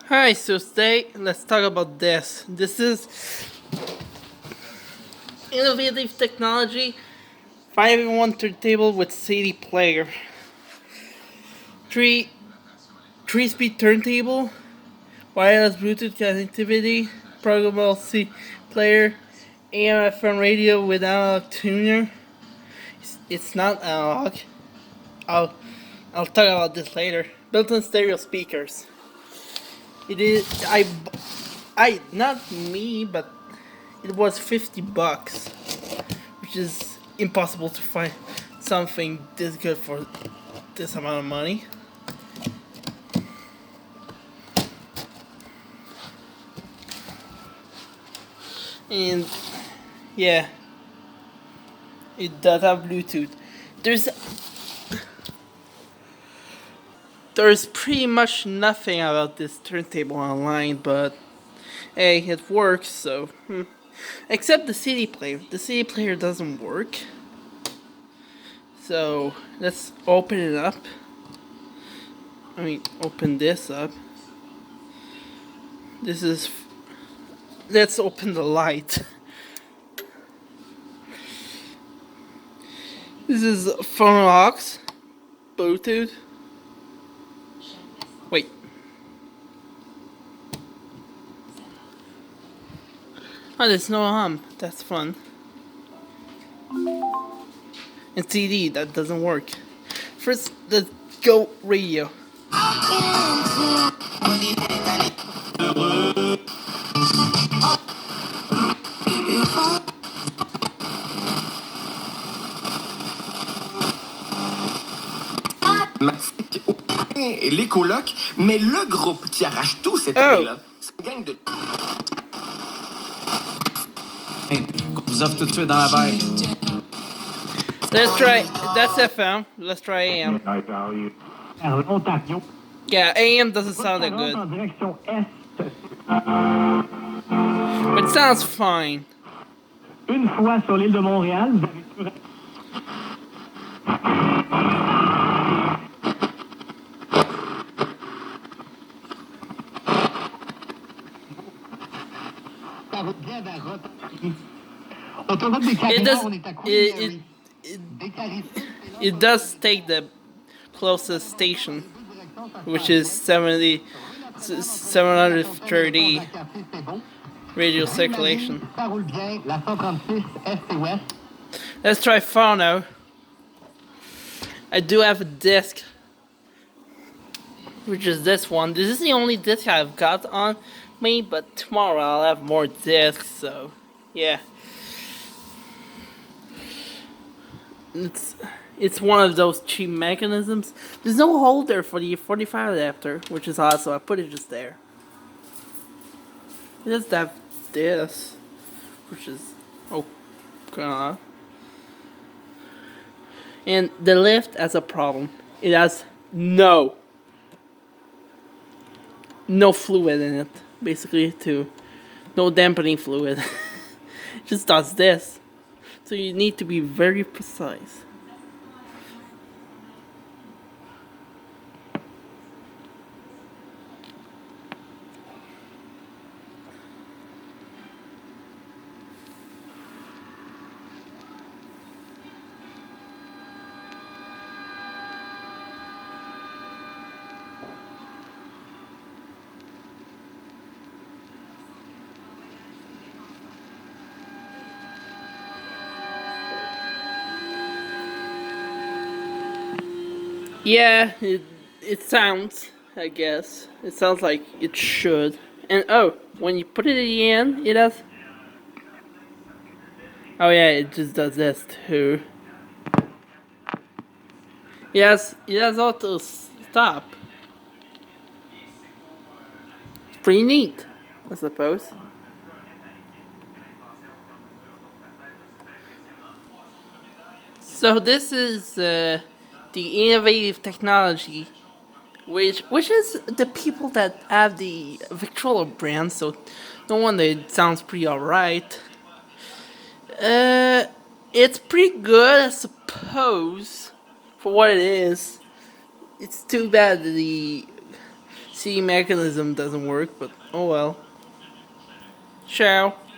Hi, so today let's talk about this. This is innovative technology, 5-in-1 turntable with CD player, three three-speed turntable, wireless Bluetooth connectivity, programmable C player, AM/FM radio with analog tuner. It's not analog. I'll I'll talk about this later. Built-in stereo speakers. It is I not me, but it was $50, which is impossible to find something this good for this amount of money. And yeah, it does have Bluetooth. There's there's pretty much nothing about this turntable online, but hey, it works. So, except the CD player. The CD player doesn't work. So let's open it up. Open this up. This is. Let's open the light. This is phone aux, Bluetooth. Wait. Oh, there's no That's fun. And CD, that doesn't work. First, let's go radio. Et les colocs, mais le groupe qui arrache tout cette année-là, c'est une gang de... Vous offre tout de suite dans la bague. Let's try, that's FM, let's try AM. Yeah, AM doesn't sound that good. But it sounds fine. Une fois sur l'île de Montréal, vous avez It does take the closest station, which is 730 radio circulation. Let's try phono. I do have a disc, which is this one. This is the only disc I've got on me, but tomorrow I'll have more discs, so yeah. It's one of those cheap mechanisms. There's no holder for the 45 adapter, which is awesome. I put it just there. It does have this, which is and the lift has a problem. It has no fluid in it, basically, no dampening fluid. It just does this. So you need to be very precise. Yeah, it sounds, I guess. It sounds like it should. And when you put it in, it has... Oh yeah, it just does this too. Yes, it has auto stop. It's pretty neat, I suppose. So this is the innovative technology, which is the people that have the Victrola brand. So no wonder it sounds pretty alright. It's pretty good, I suppose, for what it is. It's too bad the C mechanism doesn't work, but oh well. Ciao.